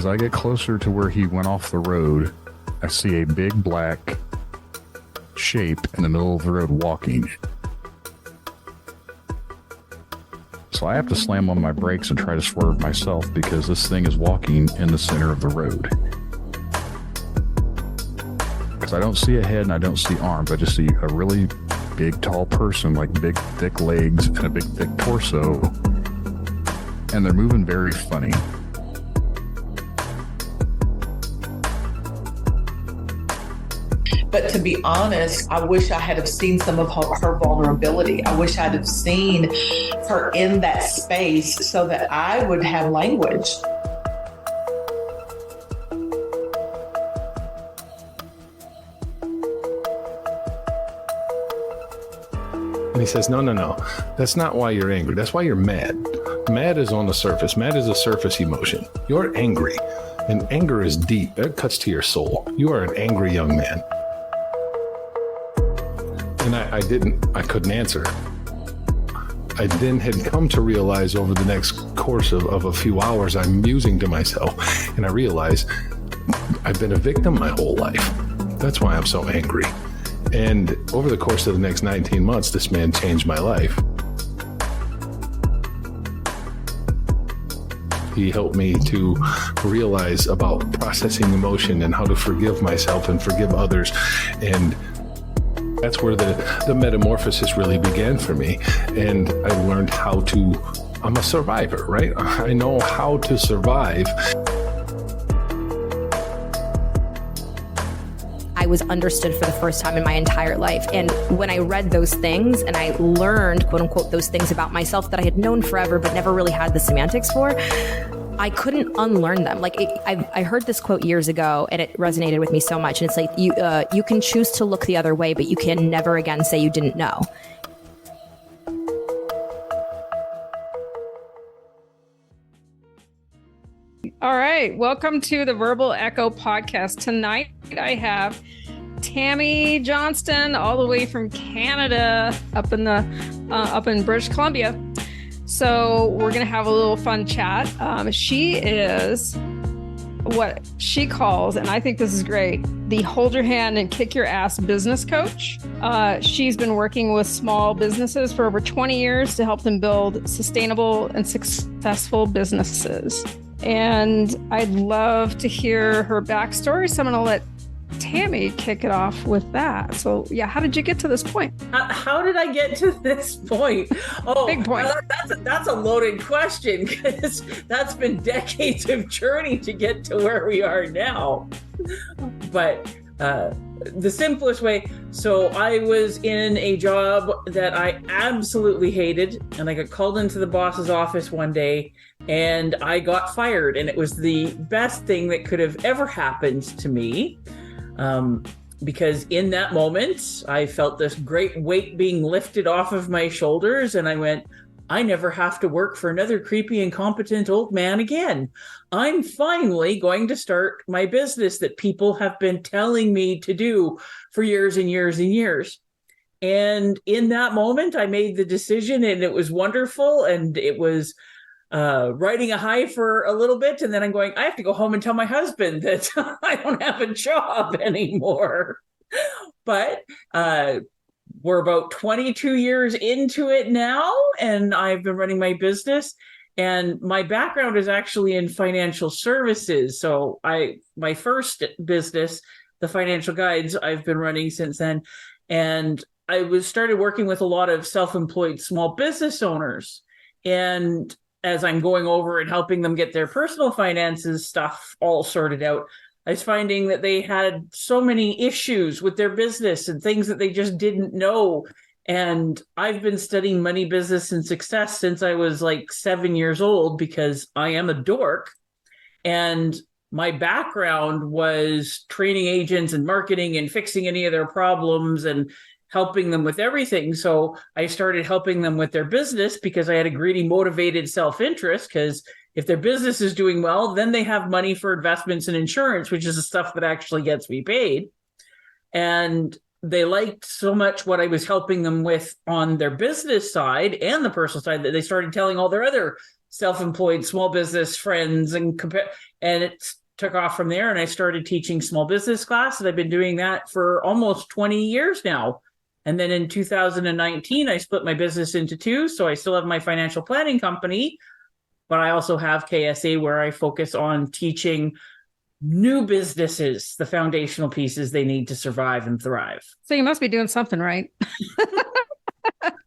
as I get closer to where he went off the road, I see a big black shape in the middle of the road walking. So I have to slam on my brakes and try to swerve myself because this thing is walking in the center of the road. Because I don't see a head and I don't see arms. I just see a really big, tall person, like big, thick legs and a big, thick torso. And they're moving very funny. But to be honest, I wish I had have seen some of her vulnerability. I wish I'd have seen her in that space so that I would have language. And he says, no, that's not why you're angry. That's why you're mad. Mad is on the surface. Mad is a surface emotion. You're angry, and anger is deep. That cuts to your soul. You are an angry young man. And I couldn't answer. I then had come to realize over the next course of a few hours, I'm musing to myself, and I realize I've been a victim my whole life. That's why I'm so angry. And over the course of the next 19 months, this man changed my life. He helped me to realize about processing emotion and how to forgive myself and forgive others. And that's where the metamorphosis really began for me. And I learned I'm a survivor, right? I know how to survive. I was understood for the first time in my entire life. And when I read those things and I learned, quote unquote, those things about myself that I had known forever, but never really had the semantics for, I couldn't unlearn them. Like I heard this quote years ago and it resonated with me so much. And it's like, you can choose to look the other way, but you can never again say you didn't know. All right. Welcome to the Verbal Echo podcast. Tonight I have Tammy Johnston all the way from Canada up in British Columbia. So we're going to have a little fun chat. She is what she calls, and I think this is great, the hold your hand and kick your ass business coach. She's been working with small businesses for over 20 years to help them build sustainable and successful businesses. And I'd love to hear her backstory. So I'm going to let Tammy kick it off with that. So yeah, how did you get to this point? How did I get to this point? Oh, big point. That's a loaded question because that's been decades of journey to get to where we are now. But the simplest way, so I was in a job that I absolutely hated, and I got called into the boss's office one day and I got fired, and it was the best thing that could have ever happened to me. Because in that moment, I felt this great weight being lifted off of my shoulders, and I went, I never have to work for another creepy, incompetent old man again. I'm finally going to start my business that people have been telling me to do for years and years and years. And in that moment, I made the decision, and it was wonderful, and it was riding a high for a little bit, and then I'm going, I have to go home and tell my husband that I don't have a job anymore. But we're about 22 years into it now, and I've been running my business, and my background is actually in financial services. So my first business, the Financial Guides, I've been running since then, and I started working with a lot of self-employed small business owners. And as I'm going over and helping them get their personal finances stuff all sorted out, I was finding that they had so many issues with their business and things that they just didn't know. And I've been studying money, business, and success since I was like 7 years old because I am a dork. And my background was training agents and marketing and fixing any of their problems and helping them with everything. So I started helping them with their business because I had a greedy, motivated self-interest, because if their business is doing well, then they have money for investments and insurance, which is the stuff that actually gets me paid. And they liked so much what I was helping them with on their business side and the personal side that they started telling all their other self-employed small business friends and it took off from there. And I started teaching small business class, and I've been doing that for almost 20 years now. And then in 2019, I split my business into two. So I still have my financial planning company, but I also have KSA, where I focus on teaching new businesses the foundational pieces they need to survive and thrive. So you must be doing something right.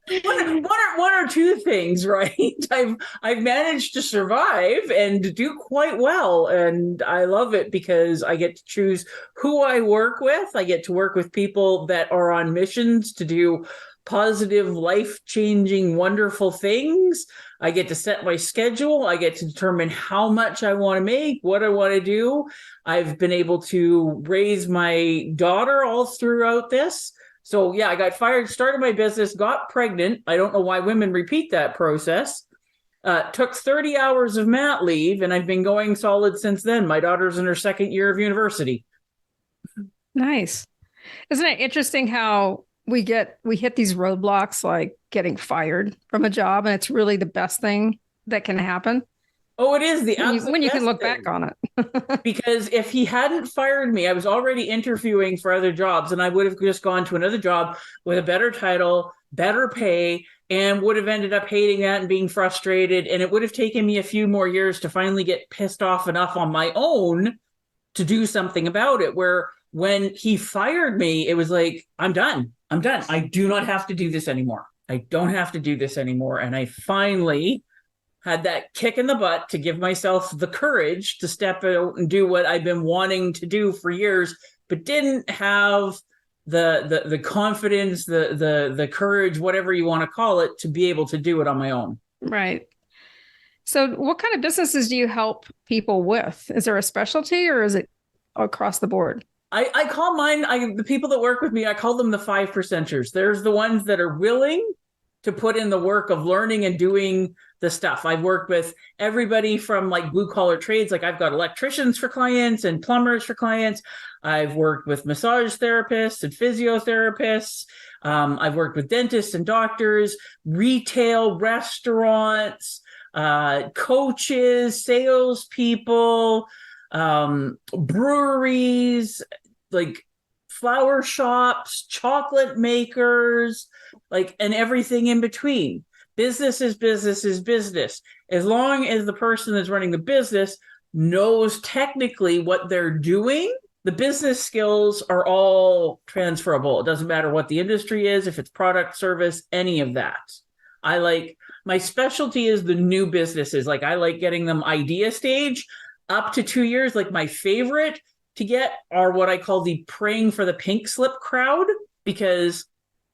One or two things, right? I've managed to survive and do quite well, and I love it because I get to choose who I work with. I get to work with people that are on missions to do positive, life-changing, wonderful things. I get to set my schedule. I get to determine how much I want to make, what I want to do. I've been able to raise my daughter all throughout this. So yeah, I got fired, started my business, got pregnant. I don't know why women repeat that process. Took 30 hours of mat leave, and I've been going solid since then. My daughter's in her second year of university. Nice. Isn't it interesting how we hit these roadblocks, like getting fired from a job, and it's really the best thing that can happen? Oh, it is when you can look back on it. Because if he hadn't fired me, I was already interviewing for other jobs, and I would have just gone to another job with a better title, better pay, and would have ended up hating that and being frustrated. And it would have taken me a few more years to finally get pissed off enough on my own to do something about it. Where when he fired me, it was like, I'm done. I do not have to do this anymore. I don't have to do this anymore. And I finally had that kick in the butt to give myself the courage to step out and do what I've been wanting to do for years, but didn't have the confidence, the courage, whatever you want to call it, to be able to do it on my own. Right. So what kind of businesses do you help people with? Is there a specialty, or is it across the board? I call mine, the people that work with me, I call them the 5%ers. There's the ones that are willing to put in the work of learning and doing the stuff. I've worked with everybody from like blue collar trades. Like I've got electricians for clients and plumbers for clients. I've worked with massage therapists and physiotherapists. I've worked with dentists and doctors, retail, restaurants, coaches, salespeople, breweries, like flower shops, chocolate makers, like, and everything in between. Business is business is business. As long as the person that's running the business knows technically what they're doing, the business skills are all transferable. It doesn't matter what the industry is, if it's product, service, any of that. My specialty is the new businesses. Like I like getting them idea stage up to 2 years. Like my favorite to get are what I call the praying for the pink slip crowd, because,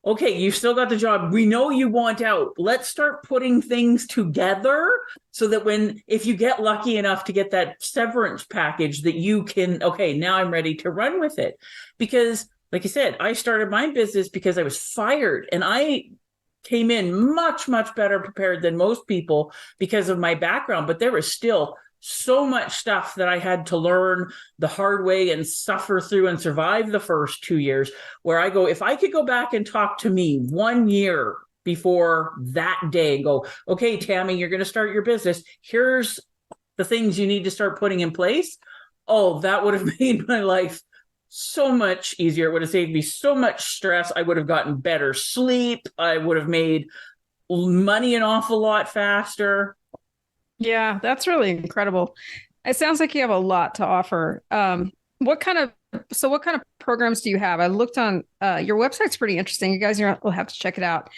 okay, you've still got the job. We know you want out. Let's start putting things together so that if you get lucky enough to get that severance package, that you can, okay, now I'm ready to run with it. Because like I said, I started my business because I was fired, and I came in much, much better prepared than most people because of my background, but there was still so much stuff that I had to learn the hard way and suffer through and survive the first 2 years, where I go, if I could go back and talk to me 1 year before that day and go, okay, Tammy, you're going to start your business. Here's the things you need to start putting in place. Oh, that would have made my life so much easier. It would have saved me so much stress. I would have gotten better sleep. I would have made money an awful lot faster. Yeah, that's really incredible. It sounds like you have a lot to offer. What kind of programs do you have? I looked on your website's pretty interesting. You guys will have to check it out.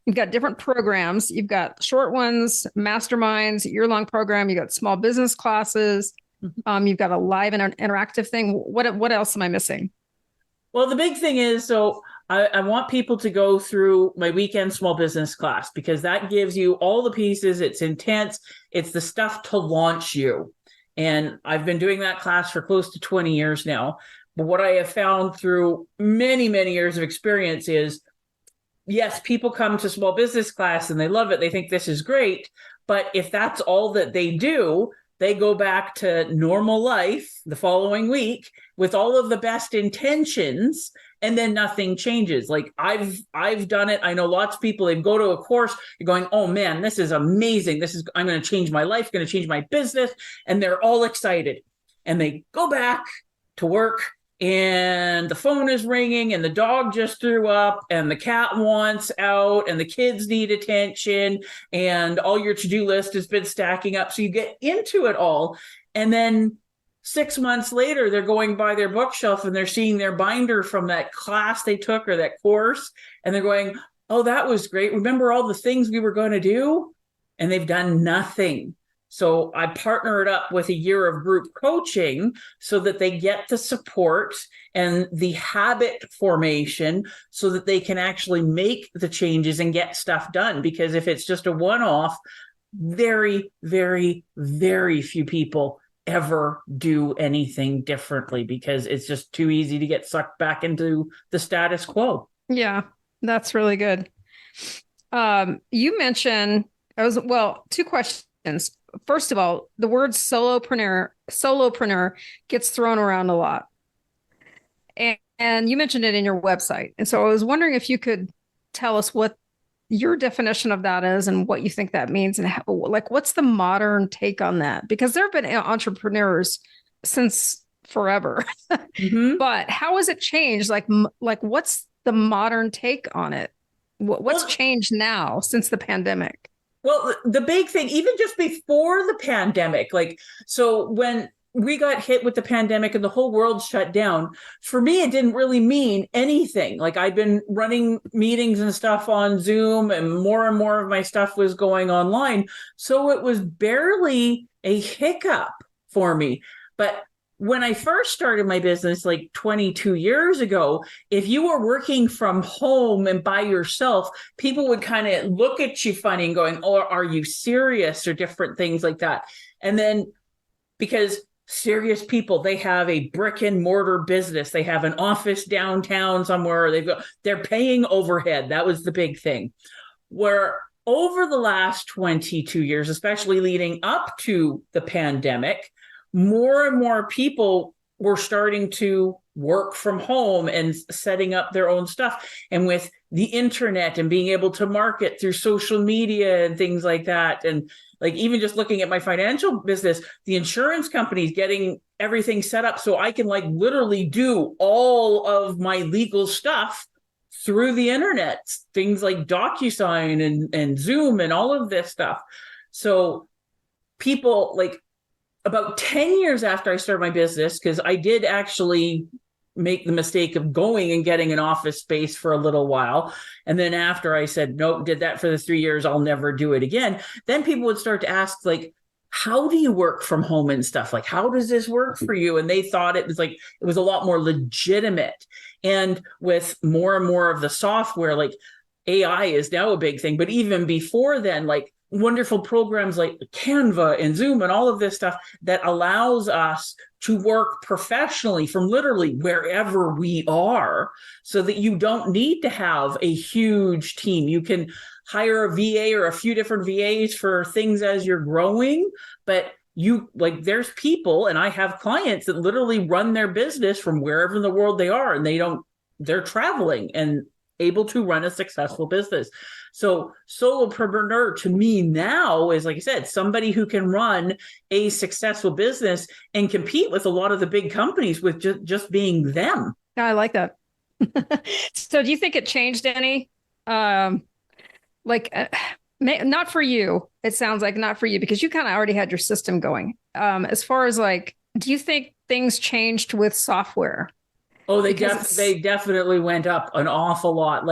You've got different programs. You've got short ones, masterminds, year-long program. You got small business classes. You've got a live and interactive thing. What else am I missing? Well, the big thing is, so I want people to go through my weekend small business class, because that gives you all the pieces. It's intense. It's the stuff to launch you. And I've been doing that class for close to 20 years now. But what I have found through many, many years of experience is, yes, people come to small business class and they love it. They think this is great. But if that's all that they do, they go back to normal life the following week with all of the best intentions, and then nothing changes. Like I've done it. I know lots of people, they go to a course, you're going, oh man, this is amazing. I'm going to change my life, going to change my business. And they're all excited. And they go back to work and the phone is ringing and the dog just threw up and the cat wants out and the kids need attention and all your to-do list has been stacking up. So you get into it all. And then 6 months later, they're going by their bookshelf and they're seeing their binder from that class they took or that course. And they're going, oh, that was great. Remember all the things we were going to do? And they've done nothing. So I partnered up with a year of group coaching so that they get the support and the habit formation so that they can actually make the changes and get stuff done. Because if it's just a one-off, very, very, very few people ever do anything differently because it's just too easy to get sucked back into the status quo. Yeah, that's really good. You mentioned, two questions. First of all, the word solopreneur gets thrown around a lot. And you mentioned it in your website. And so I was wondering if you could tell us what your definition of that is and what you think that means and how, like, what's the modern take on that? Because there have been entrepreneurs since forever, but how has it changed? Like what's the modern take on it? What's changed now since the pandemic? Well, the big thing, even just before the pandemic, so when we got hit with the pandemic and the whole world shut down, for me, it didn't really mean anything. Like I've been running meetings and stuff on Zoom and more of my stuff was going online. So it was barely a hiccup for me. But when I first started my business, like 22 years ago, if you were working from home and by yourself, people would kind of look at you funny and going, oh, are you serious? Or different things like that. And then because serious people, they have a brick and mortar business, they have an office downtown somewhere, they're paying overhead. That was the big thing. Where over the last 22 years, especially leading up to the pandemic, more and more people were starting to work from home and setting up their own stuff. And with the internet and being able to market through social media and things like that. And like even just looking at my financial business, the insurance companies getting everything set up so I can like literally do all of my legal stuff through the internet, things like DocuSign and Zoom and all of this stuff. So people about 10 years after I started my business, because I did actually make the mistake of going and getting an office space for a little while. And then after I said, nope, did that for the 3 years, I'll never do it again. Then people would start to ask, how do you work from home and stuff? Like, how does this work for you? And they thought it was a lot more legitimate. And with more and more of the software, AI is now a big thing. But even before then, wonderful programs like Canva and Zoom and all of this stuff that allows us to work professionally from literally wherever we are so that you don't need to have a huge team. You can hire a VA or a few different VAs for things as you're growing, but there's people, and I have clients that literally run their business from wherever in the world they are, and they're traveling and able to run a successful business. So solopreneur to me now is, like I said, somebody who can run a successful business and compete with a lot of the big companies with just being them. I like that. So do you think it changed any? Not for you. It sounds like not for you because you kind of already had your system going. As far as do you think things changed with software? Oh, they definitely went up an awful lot.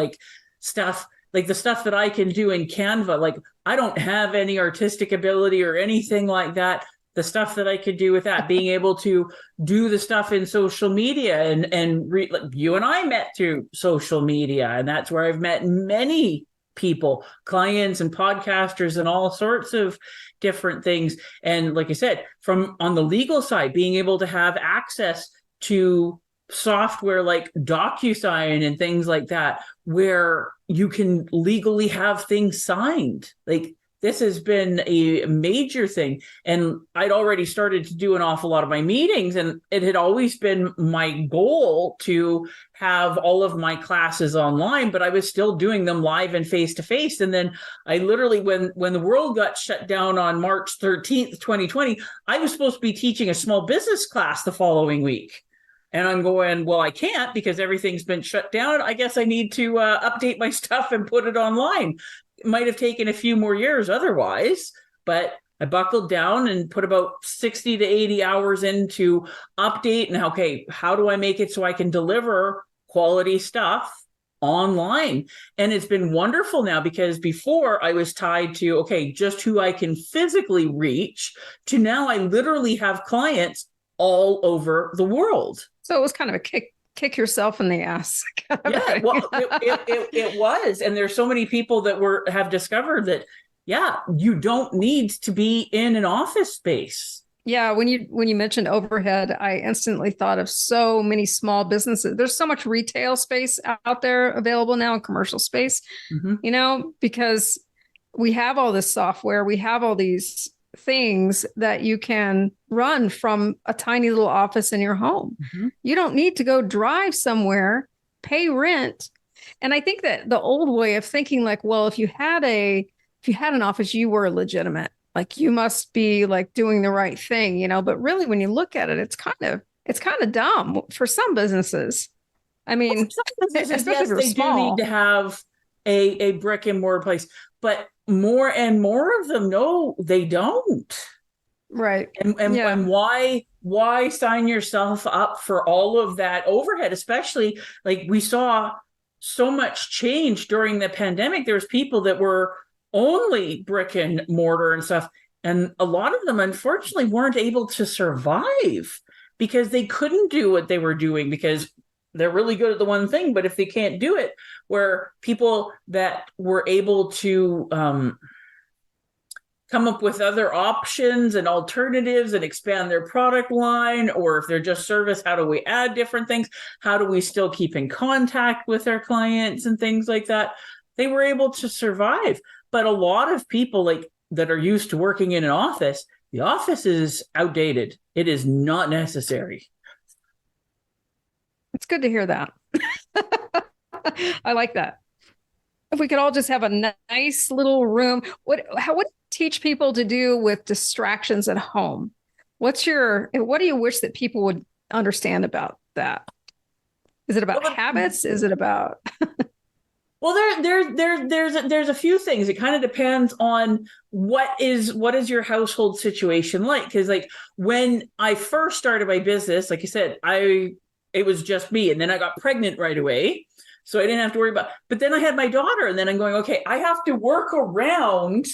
The stuff that I can do in Canva, I don't have any artistic ability or anything like that. The stuff that I could do with that, being able to do the stuff in social media and you and I met through social media, and that's where I've met many people, clients and podcasters and all sorts of different things. And like I said, from on the legal side, being able to have access to software like DocuSign and things like that, where you can legally have things signed. this has been a major thing. And I'd already started to do an awful lot of my meetings, and it had always been my goal to have all of my classes online, but I was still doing them live and face-to-face. And then I literally, when the world got shut down on March 13th, 2020, I was supposed to be teaching a small business class the following week. And I'm going, well, I can't because everything's been shut down. I guess I need to update my stuff and put it online. It might have taken a few more years otherwise, but I buckled down and put about 60 to 80 hours into update and okay, how do I make it so I can deliver quality stuff online? And it's been wonderful now, because before I was tied to, okay, just who I can physically reach, to now I literally have clients all over the world. So it was kind of a kick yourself in the ass. Yeah, well, it was. And there's so many people that have discovered that, yeah, you don't need to be in an office space. Yeah, when you mentioned overhead, I instantly thought of so many small businesses. There's so much retail space out there available now, in commercial space, because we have all this software, we have all these things that you can run from a tiny little office in your home. Mm-hmm. You don't need to go drive somewhere, pay rent. And I think that the old way of thinking, like, well, if you had an office, you were legitimate. Like, you must be like doing the right thing, but really when you look at it, it's kind of dumb for some businesses. I mean, yes, they do need to have a brick and mortar place, but more and more of them, no, they don't. Right. And why sign yourself up for all of that overhead, especially like we saw so much change during the pandemic. There's people that were only brick and mortar and stuff. And a lot of them, unfortunately, weren't able to survive because they couldn't do what they were doing because they're really good at the one thing. But if they can't do it, where people that were able to come up with other options and alternatives and expand their product line, or if they're just service, how do we add different things? How do we still keep in contact with our clients and things like that? They were able to survive. But a lot of people like that are used to working in an office, the office is outdated. It is not necessary. It's good to hear that. I like that. If we could all just have a nice little room, what do you teach people to do with distractions at home? What do you wish that people would understand about Is it about habits? Is it about? Well, there's a few things. It kind of depends on what is your household situation like. Because like when I first started my business, like you said, it was just me, and then I got pregnant right away, so I didn't have to worry about. But then I had my daughter, and then I'm going, okay, I have to work around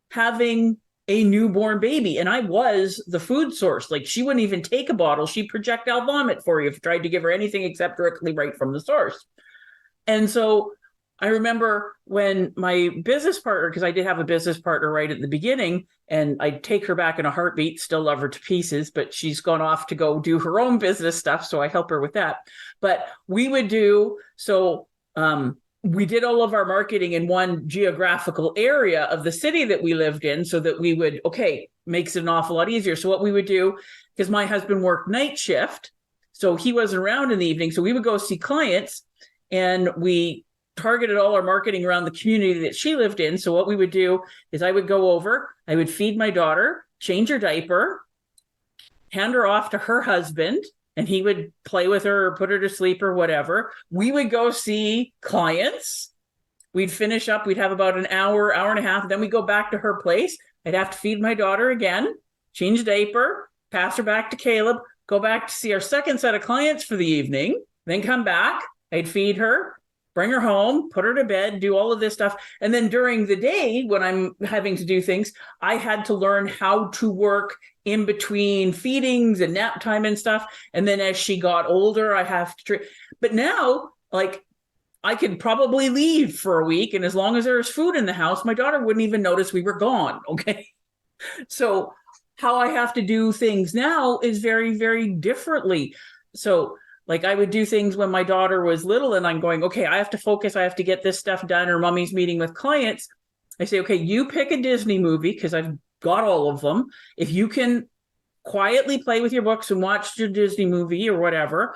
having a newborn baby, and I was the food source. Like, she wouldn't even take a bottle; she'd projectile vomit for you if you tried to give her anything except directly right from the source. And so I remember when my business partner, because I did have a business partner right at the beginning, and I'd take her back in a heartbeat, still love her to pieces, but she's gone off to go do her own business stuff. So I help her with that. But we would we did all of our marketing in one geographical area of the city that we lived in, so that we would, makes it an awful lot easier. So what we would do, because my husband worked night shift, so he wasn't around in the evening. So we would go see clients, and we targeted all our marketing around the community that she lived in. So what we would do is I would go over, I would feed my daughter, change her diaper, hand her off to her husband, and he would play with her or put her to sleep or whatever. We would go see clients. We'd finish up. We'd have about an hour and a half. Then we'd go back to her place. I'd have to feed my daughter again, change diaper, pass her back to Caleb, go back to see our second set of clients for the evening, then come back. I'd feed her, bring her home, put her to bed, do all of this stuff. And then during the day, when I'm having to do things, I had to learn how to work in between feedings and nap time and stuff. And then as she got older, I have to, but now, like, I could probably leave for a week. And as long as there was food in the house, my daughter wouldn't even notice we were gone. Okay. So how I have to do things now is very, very differently. So like I would do things when my daughter was little, and I'm going, okay, I have to focus. I have to get this stuff done, or mommy's meeting with clients. I say, okay, you pick a Disney movie because I've got all of them. If you can quietly play with your books and watch your Disney movie or whatever,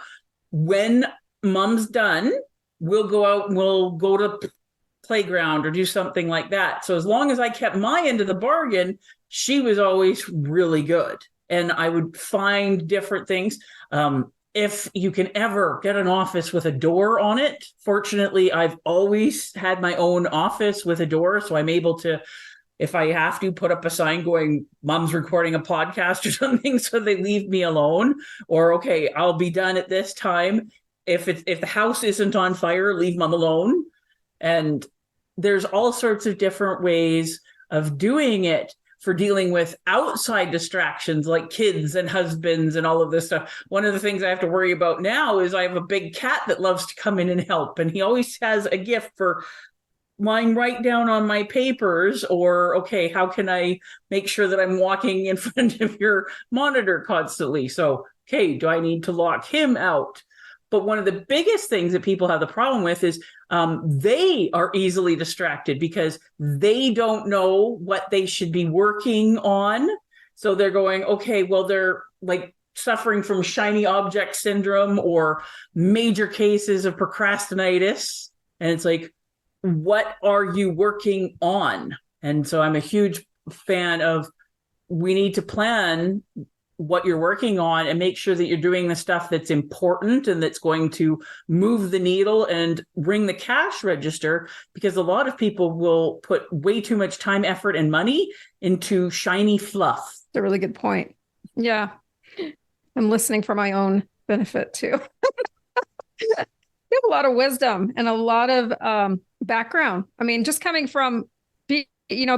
when mom's done, we'll go out and we'll go to playground or do something like that. So as long as I kept my end of the bargain, she was always really good. And I would find different things. If you can ever get an office with a door on it, fortunately, I've always had my own office with a door. So I'm able to, if I have to, put up a sign going, mom's recording a podcast or something, so they leave me alone. Or, okay, I'll be done at this time. If the house isn't on fire, leave mom alone. And there's all sorts of different ways of doing it for dealing with outside distractions like kids and husbands and all of this stuff. One of the things I have to worry about now is I have a big cat that loves to come in and help. And he always has a gift for lying right down on my papers, or, okay, how can I make sure that I'm walking in front of your monitor constantly? So, okay, do I need to lock him out? But one of the biggest things that people have the problem with is they are easily distracted because they don't know what they should be working on. So they're going, okay, well, they're like suffering from shiny object syndrome or major cases of procrastinitis. And it's like, what are you working on? And so I'm a huge fan of, we need to plan what you're working on and make sure that you're doing the stuff that's important and that's going to move the needle and ring the cash register, because a lot of people will put way too much time, effort, and money into shiny fluff. That's a really good point. Yeah. I'm listening for my own benefit too. You have a lot of wisdom and a lot of background. I mean, just coming from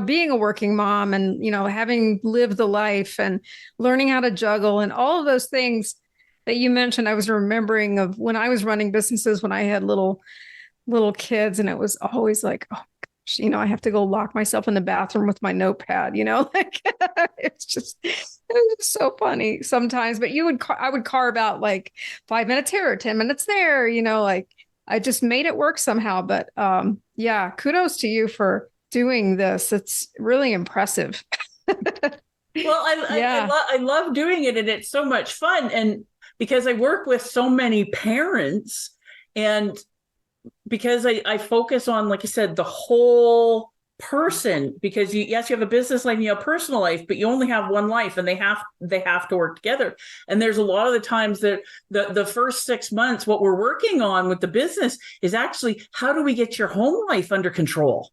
being a working mom and, having lived the life and learning how to juggle and all of those things that you mentioned, I was remembering of when I was running businesses, when I had little kids, and it was always like, oh gosh, I have to go lock myself in the bathroom with my notepad, like it was so funny sometimes, but I would carve out like 5 minutes here or 10 minutes there, like I just made it work somehow. But yeah, kudos to you for doing this. It's really impressive. Well, I love doing it, and it's so much fun. And because I work with so many parents, and because I focus on, like I said, the whole person, because you have a business life and you have a personal life, but you only have one life, and they have to work together. And there's a lot of the times that the first 6 months, what we're working on with the business is actually, how do we get your home life under control?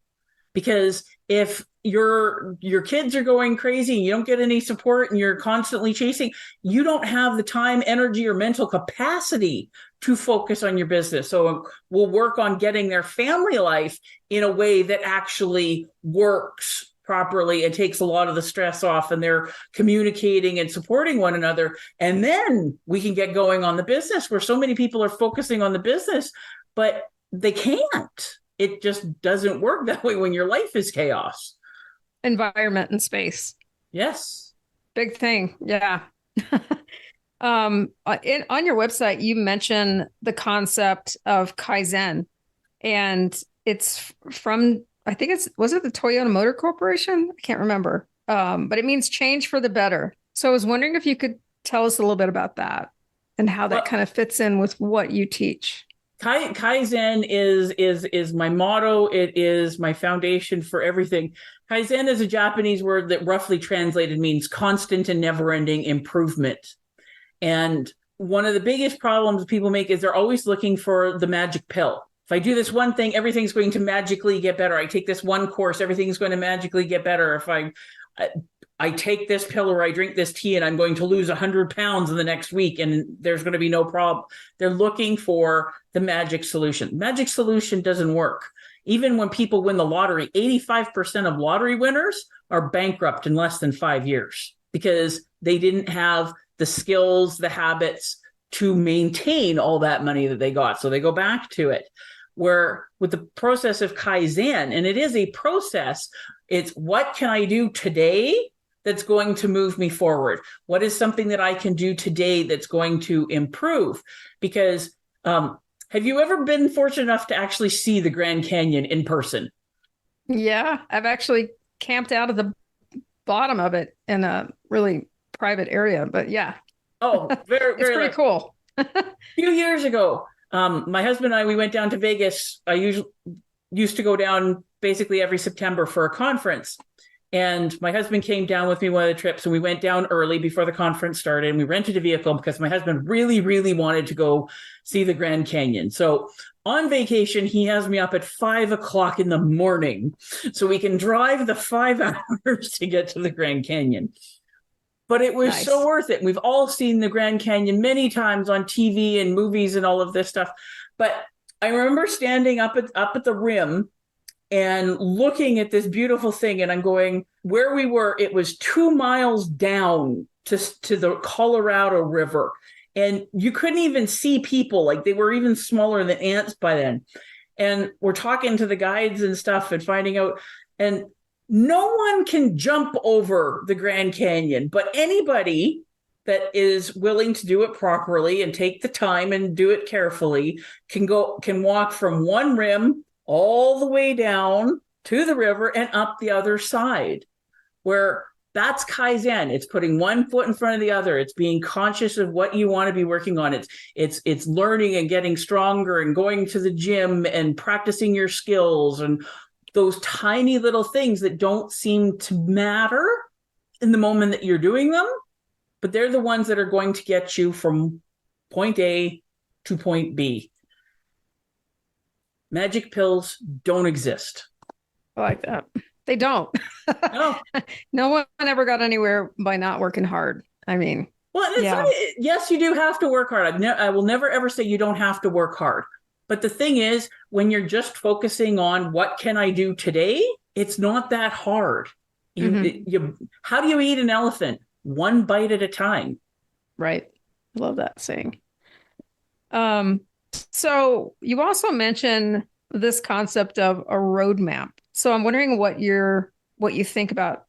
Because if your kids are going crazy and you don't get any support and you're constantly chasing, you don't have the time, energy, or mental capacity to focus on your business. So we'll work on getting their family life in a way that actually works properly and takes a lot of the stress off, and they're communicating and supporting one another. And then we can get going on the business, where so many people are focusing on the business, but they can't. It just doesn't work that way when your life is chaos. Environment and space. Yes. Big thing. Yeah. On your website, you mention the concept of Kaizen, and it's from, was it the Toyota Motor Corporation? I can't remember. But it means change for the better. So I was wondering if you could tell us a little bit about that and how that kind of fits in with what you teach. Kaizen is my motto. It is my foundation for everything. Kaizen is a Japanese word that roughly translated means constant and never-ending improvement. And one of the biggest problems people make is they're always looking for the magic pill. If I do this one thing, everything's going to magically get better. I take this one course, everything's going to magically get better. If I take this pill or I drink this tea and I'm going to lose 100 pounds in the next week and there's going to be no problem. They're looking for the magic solution. Magic solution doesn't work. Even when people win the lottery, 85% of lottery winners are bankrupt in less than 5 years because they didn't have the skills, the habits to maintain all that money that they got. So they go back to it. Where with the process of Kaizen, and it is a process, it's what can I do today that's going to move me forward? What is something that I can do today that's going to improve? Because have you ever been fortunate enough to actually see the Grand Canyon in person? Yeah, I've actually camped out at the bottom of it in a really private area, but yeah, Oh, very, it's very pretty cool. A few years ago, my husband and I, we went down to Vegas. I used to go down basically every September for a conference. And my husband came down with me one of the trips, and we went down early before the conference started, and we rented a vehicle because my husband really, really wanted to go see the Grand Canyon. So on vacation, he has me up at 5 o'clock in the morning so we can drive the 5 hours to get to the Grand Canyon. But it was so worth it. We've all seen the Grand Canyon many times on TV and movies and all of this stuff. But I remember standing up at the rim and looking at this beautiful thing, and I'm going, where we were, it was 2 miles down to the Colorado River. And you couldn't even see people. Like, they were even smaller than ants by then. And we're talking to the guides and stuff and finding out, and no one can jump over the Grand Canyon, but anybody that is willing to do it properly and take the time and do it carefully can walk from one rim all the way down to the river and up the other side, where that's Kaizen. It's putting one foot in front of the other. It's being conscious of what you want to be working on. It's learning and getting stronger and going to the gym and practicing your skills and those tiny little things that don't seem to matter in the moment that you're doing them, but they're the ones that are going to get you from point A to point B. Magic pills don't exist. I like that. They don't. No. No one ever got anywhere by not working hard. I mean, well, yes, you do have to work hard. I will never, ever say you don't have to work hard. But the thing is, when you're just focusing on what can I do today, it's not that hard. How do you eat an elephant? One bite at a time. Right. I love that saying. So you also mentioned this concept of a roadmap. So I'm wondering what you think about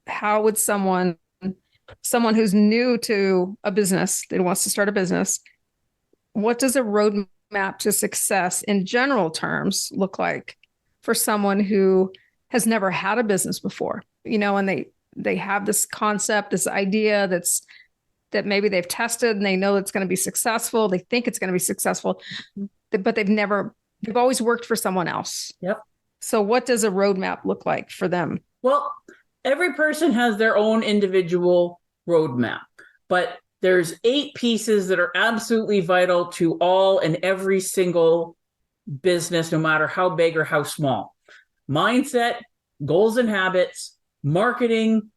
how would someone who's new to a business, that wants to start a business, what does a roadmap to success in general terms look like for someone who has never had a business before? And they have this concept, this idea that maybe they've tested and they know it's going to be successful. They think it's going to be successful, but they've always worked for someone else. Yep. So what does a roadmap look like for them? Well, every person has their own individual roadmap, but there's 8 pieces that are absolutely vital to all and every single business, no matter how big or how small. Mindset, goals and habits, marketing,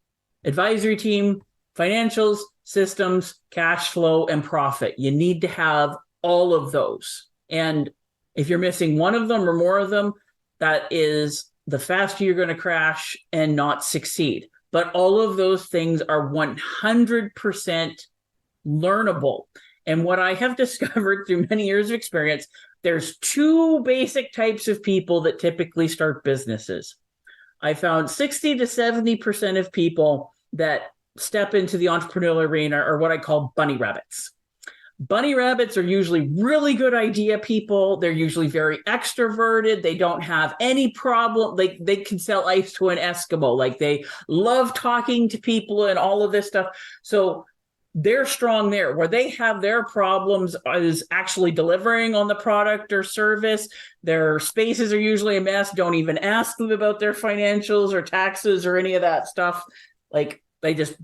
advisory team, financials, systems, cash flow, and profit. You need to have all of those. And if you're missing one of them or more of them, that is the faster you're going to crash and not succeed. But all of those things are 100% learnable. And what I have discovered through many years of experience, there's 2 basic types of people that typically start businesses. I found 60 to 70% of people that step into the entrepreneurial arena are what I call bunny rabbits. Bunny rabbits are usually really good idea people. They're usually very extroverted. They don't have any problem. They can sell ice to an Eskimo. Like, they love talking to people and all of this stuff. So they're strong there. Where they have their problems is actually delivering on the product or service. Their spaces are usually a mess. Don't even ask them about their financials or taxes or any of that stuff. Like, they just,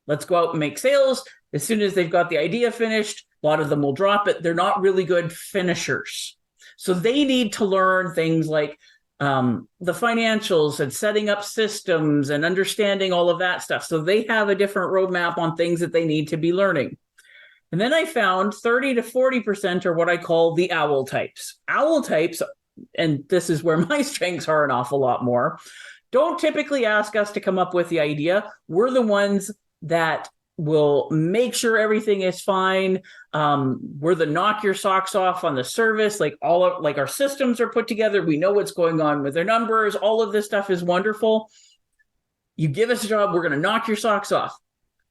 let's go out and make sales. As soon as they've got the idea finished, a lot of them will drop it. They're not really good finishers. So they need to learn things like the financials and setting up systems and understanding all of that stuff. So they have a different roadmap on things that they need to be learning. And then I found 30 to 40% are what I call the owl types. Owl types, and this is where my strengths are an awful lot more, don't typically ask us to come up with the idea. We're the ones that will make sure everything is fine. We're the knock your socks off on the service. Like, our systems are put together. We know what's going on with their numbers. All of this stuff is wonderful. You give us a job, we're going to knock your socks off.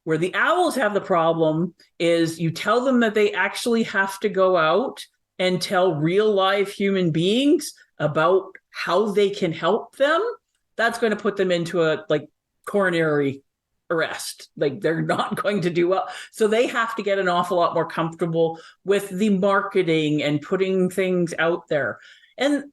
Where the owls have the problem is you tell them that they actually have to go out and tell real live human beings about how they can help them, that's going to put them into a like coronary arrest. Like they're not going to do well. So they have to get an awful lot more comfortable with the marketing and putting things out there. And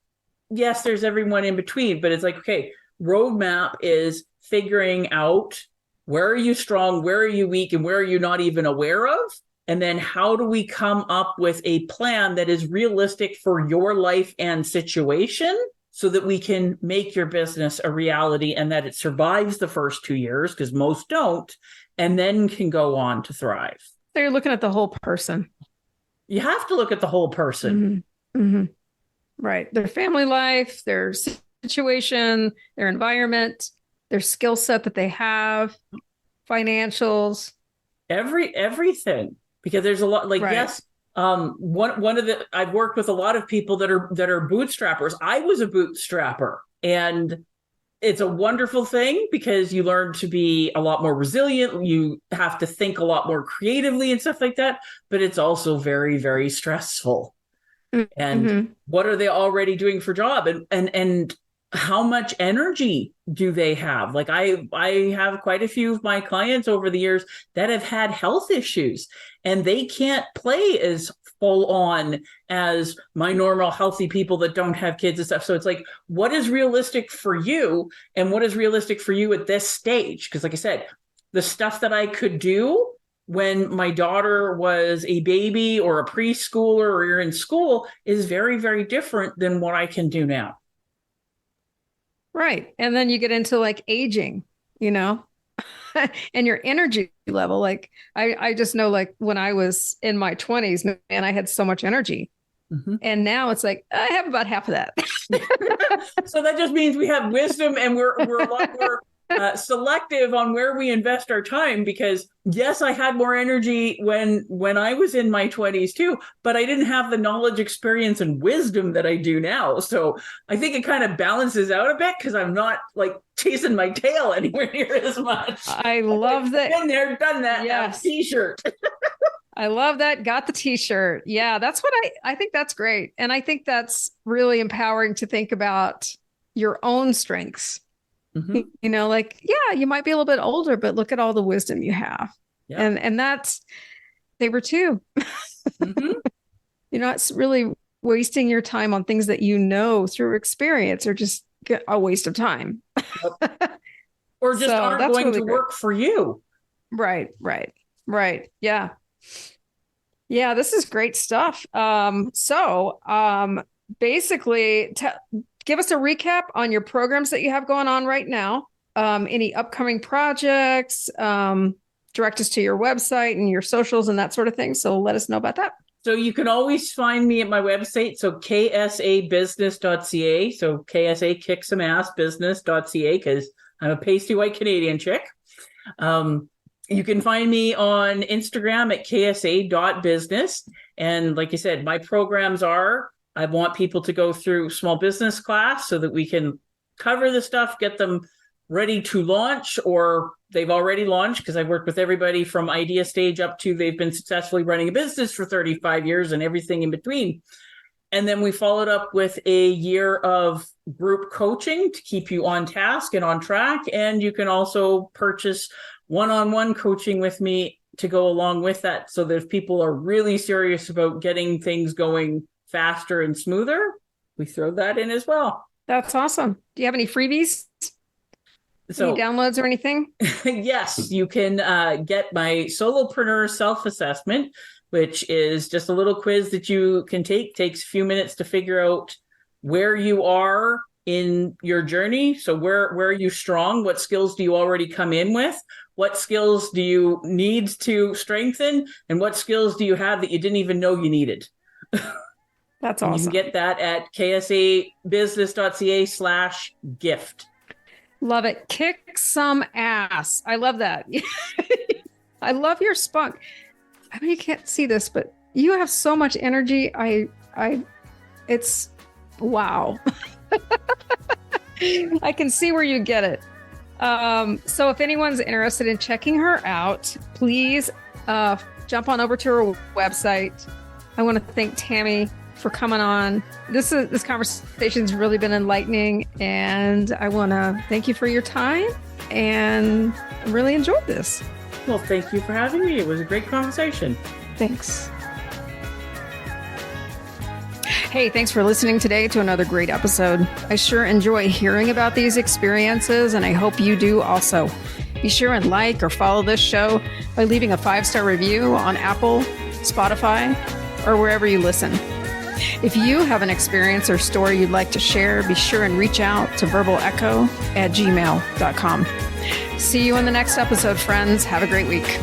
yes, there's everyone in between, but it's like, okay, roadmap is figuring out where are you strong, where are you weak, and where are you not even aware of? And then how do we come up with a plan that is realistic for your life and situation so that we can make your business a reality and that it survives the first 2 years, because most don't, and then can go on to thrive. So you're looking at the whole person. You have to look at the whole person. Mm-hmm. Mm-hmm. Right. Their family life, their situation, their environment, their skill set that they have, financials. Everything. Because there's a lot, like, right. Yes, one of the, I've worked with a lot of people that are bootstrappers. I was a bootstrapper, and it's a wonderful thing because you learn to be a lot more resilient. You have to think a lot more creatively and stuff like that, but it's also very, very stressful. Mm-hmm. And what are they already doing for job? And how much energy do they have? Like I have quite a few of my clients over the years that have had health issues, and they can't play as full on as my normal healthy people that don't have kids and stuff. So it's like, what is realistic for you and what is realistic for you at this stage? Because like I said, the stuff that I could do when my daughter was a baby or a preschooler or you're in school is very, very different than what I can do now. Right. And then you get into like aging, you know, and your energy level. Like I just know, like when I was in my 20s, man, I had so much energy. Mm-hmm. And now it's like, I have about half of that. So that just means we have wisdom, and we're a lot more selective on where we invest our time, because yes, I had more energy when I was in my 20s too, but I didn't have the knowledge, experience, and wisdom that I do now. So I think it kind of balances out a bit because I'm not like chasing my tail anywhere near as much. I love that. Been there, done that. Yes. T-shirt. I love that. Got the t-shirt. Yeah, that's what I think that's great. And I think that's really empowering to think about your own strengths. Mm-hmm. You know, like, yeah, you might be a little bit older, but look at all the wisdom you have. Yeah. And that's, they were too. Mm-hmm. You're not really wasting your time on things that you know through experience or just a waste of time. Yep. Or just aren't going really to work for you. Right. Yeah. Yeah, this is great stuff. Basically, give us a recap on your programs that you have going on right now. Any upcoming projects, direct us to your website and your socials and that sort of thing. So let us know about that. So you can always find me at my website. So ksabusiness.ca. So KSA kick some ass business.ca, because I'm a pasty white Canadian chick. You can find me on Instagram at ksa.business. And like I said, my programs are, I want people to go through small business class so that we can cover the stuff, get them ready to launch, or they've already launched, because I've worked with everybody from idea stage up to they've been successfully running a business for 35 years and everything in between. And then we followed up with a year of group coaching to keep you on task and on track. And you can also purchase one-on-one coaching with me to go along with that, so that if people are really serious about getting things going faster and smoother, we throw that in as well. That's awesome. Do you have any freebies? Any downloads or anything? Yes, you can get my Solopreneur self-assessment, which is just a little quiz that you can take. Takes a few minutes to figure out where you are in your journey. So where are you strong? What skills do you already come in with? What skills do you need to strengthen? And what skills do you have that you didn't even know you needed? That's awesome. You can get that at ksabusiness.ca/gift. Love it. Kick some ass. I love that. I love your spunk. I know you can't see this, but you have so much energy. It's wow. I can see where you get it. So if anyone's interested in checking her out, please jump on over to her website. I want to thank Tammy for coming on. This conversation's really been enlightening, and I want to thank you for your time, and I really enjoyed this. Well, thank you for having me. It was a great conversation. Thanks. Hey, thanks for listening today to another great episode. I sure enjoy hearing about these experiences, and I hope you do also. Be sure and like or follow this show by leaving a 5-star review on Apple, Spotify, or wherever you listen. If you have an experience or story you'd like to share, be sure and reach out to verbalecho@gmail.com. See you in the next episode, friends. Have a great week.